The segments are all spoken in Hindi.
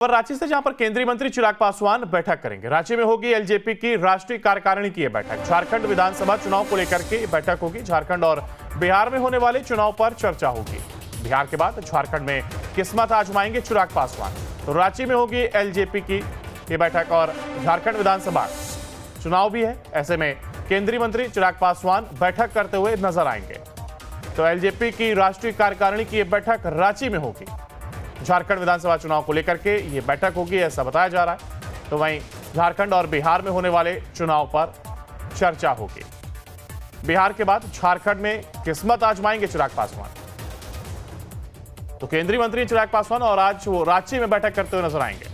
पर रांची से जहां पर केंद्रीय मंत्री चिराग पासवान बैठक करेंगे। रांची में होगी एलजेपी की राष्ट्रीय कार्यकारिणी की यह बैठक। झारखंड विधानसभा चुनाव को लेकर के बैठक होगी। झारखंड और बिहार में होने वाले चुनाव पर चर्चा होगी। बिहार के बाद झारखंड में किस्मत आजमाएंगे चिराग पासवान। तो रांची में होगी एलजेपी की यह बैठक और झारखंड विधानसभा चुनाव भी है। ऐसे में केंद्रीय मंत्री चिराग पासवान बैठक करते हुए नजर आएंगे। तो एलजेपी की राष्ट्रीय कार्यकारिणी की यह बैठक रांची में होगी। झारखंड विधानसभा चुनाव को लेकर के ये बैठक होगी, ऐसा बताया जा रहा है। तो वहीं झारखंड और बिहार में होने वाले चुनाव पर चर्चा होगी। बिहार के बाद झारखंड में किस्मत आजमाएंगे चिराग पासवान। तो केंद्रीय मंत्री चिराग पासवान और आज वो रांची में बैठक करते हुए नजर आएंगे।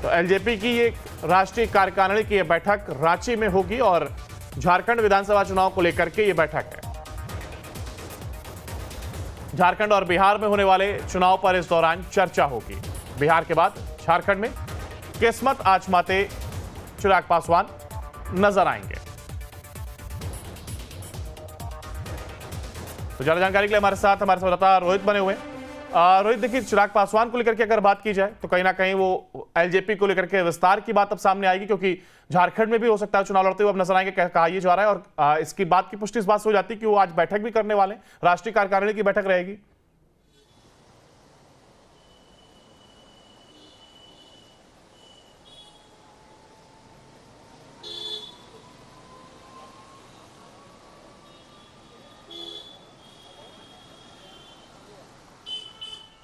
तो एलजेपी की ये राष्ट्रीय कार्यकारिणी की यह बैठक रांची में होगी और झारखंड विधानसभा चुनाव को लेकर के ये बैठक है। झारखंड और बिहार में होने वाले चुनाव पर इस दौरान चर्चा होगी। बिहार के बाद झारखंड में किस्मत आजमाते चिराग पासवान नजर आएंगे। तो ज्यादा जानकारी के लिए हमारे साथ हमारे संवाददाता रोहित बने हुए हैं। रोहित, देखिए, चिराग पासवान को लेकर के अगर बात की जाए तो कहीं ना कहीं वो एलजेपी को लेकर के विस्तार की बात अब सामने आएगी, क्योंकि झारखंड में भी हो सकता है चुनाव लड़ते हुए अब नजर आएंगे, कहा यह जा रहा है। और इसकी बात की पुष्टि इस बात से हो जाती है कि वो आज बैठक भी करने वाले हैं। राष्ट्रीय कार्यकारिणी की बैठक रहेगी।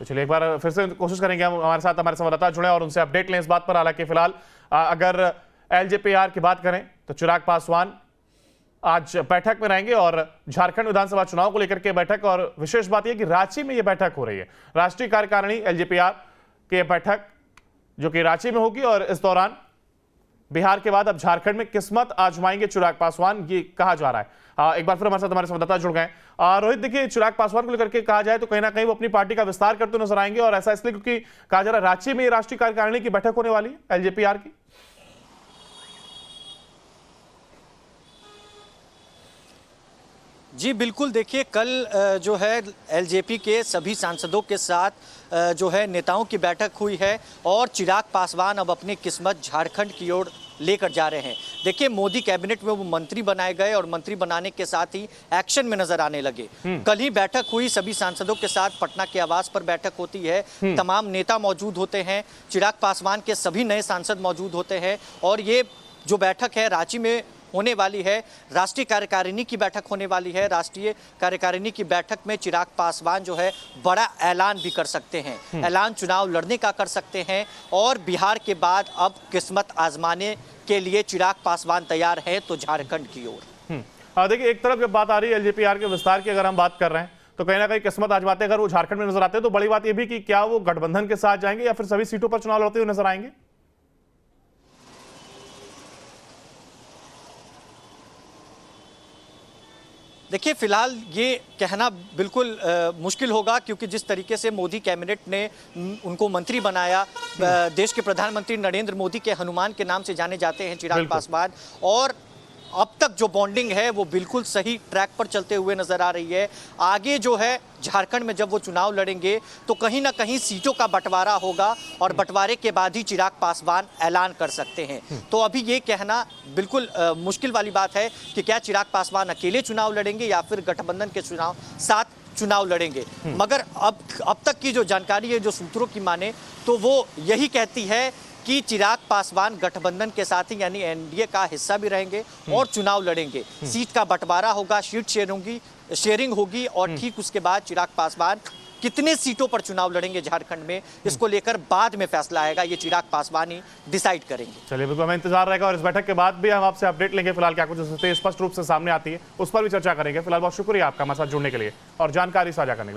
तो चलिए एक बार फिर से कोशिश करेंगे, हम हमारे साथ हमारे संवाददाता जुड़े और उनसे अपडेट लें इस बात पर। हालांकि फिलहाल अगर एलजेपीआर की बात करें तो चिराग पासवान आज बैठक में रहेंगे और झारखंड विधानसभा चुनाव को लेकर के बैठक। और विशेष बात यह कि रांची में यह बैठक हो रही है। राष्ट्रीय कार्यकारिणी एलजेपीआर की बैठक जो कि रांची में होगी और इस दौरान बिहार के बाद अब झारखंड में किस्मत आजमाएंगे चिराग पासवान, ये कहा जा रहा है। एक बार फिर हमारे साथ हमारे संवाददाता जुड़ गए। रोहित, देखिए, चिराग पासवान को लेकर के कहा जाए तो कहीं ना कहीं वो अपनी पार्टी का विस्तार करते नजर आएंगे, और ऐसा इसलिए क्योंकि कहा जा रहा है रांची में राष्ट्रीय कार्यकारिणी की बैठक होने वाली है एलजेपीआर की। जी बिल्कुल, देखिए, कल जो है एलजेपी के सभी सांसदों के साथ जो है नेताओं की बैठक हुई है और चिराग पासवान अब अपनी किस्मत झारखंड की ओर लेकर जा रहे हैं। देखिए, मोदी कैबिनेट में वो मंत्री बनाए गए और मंत्री बनाने के साथ ही एक्शन में नजर आने लगे। कल ही बैठक हुई सभी सांसदों के साथ, पटना के आवास पर बैठक होती है। तमाम नेता मौजूद होते हैं, चिराग पासवान के सभी नए सांसद मौजूद होते हैं और ये जो बैठक है रांची में होने वाली है। राष्ट्रीय कार्यकारिणी की बैठक होने वाली है। राष्ट्रीय कार्यकारिणी की बैठक में चिराग पासवान जो है बड़ा ऐलान भी कर सकते हैं। ऐलान चुनाव लड़ने का कर सकते हैं और बिहार के बाद अब किस्मत आजमाने के लिए चिराग पासवान तैयार है तो झारखंड की ओर। देखिए, एक तरफ जब बात आ रही है एलजेपीआर के विस्तार की, अगर हम बात कर रहे हैं तो कहीं ना कहीं किस्मत आजमाते अगर वो झारखंड में नजर आते हैं तो बड़ी बात यह भी कि क्या वो गठबंधन के साथ जाएंगे या फिर सभी सीटों पर चुनाव लड़ते हुए नजर आएंगे। देखिए, फिलहाल ये कहना बिल्कुल मुश्किल होगा, क्योंकि जिस तरीके से मोदी कैबिनेट ने उनको मंत्री बनाया, देश के प्रधानमंत्री नरेंद्र मोदी के हनुमान के नाम से जाने जाते हैं चिराग पासवान, और अब तक जो बॉन्डिंग है वो बिल्कुल सही ट्रैक पर चलते हुए नजर आ रही है। आगे जो है झारखंड में जब वो चुनाव लड़ेंगे तो कहीं ना कहीं सीटों का बंटवारा होगा और बंटवारे के बाद ही चिराग पासवान ऐलान कर सकते हैं। तो अभी ये कहना बिल्कुल मुश्किल वाली बात है कि क्या चिराग पासवान अकेले चुनाव लड़ेंगे या फिर गठबंधन के साथ चुनाव लड़ेंगे। मगर अब तक की जो जानकारी है, जो सूत्रों की माने, तो वो यही कहती है कि चिराग पासवान गठबंधन के साथ ही यानी एनडीए का हिस्सा भी रहेंगे और चुनाव लड़ेंगे। सीट का बंटवारा होगा, सीट शेयरिंग होगी और ठीक उसके बाद चिराग पासवान कितने सीटों पर चुनाव लड़ेंगे झारखंड में, इसको लेकर बाद में फैसला आएगा। ये चिराग पासवान ही डिसाइड करेंगे। चलिए, बिल्कुल हमें इंतजार रहेगा और इस बैठक के बाद भी हम आपसे अपडेट लेंगे। फिलहाल क्या कुछ स्पष्ट रूप से सामने आती है उस पर भी चर्चा करेंगे। फिलहाल बहुत शुक्रिया आपका हमारे साथ जुड़ने के लिए और जानकारी साझा करने के लिए।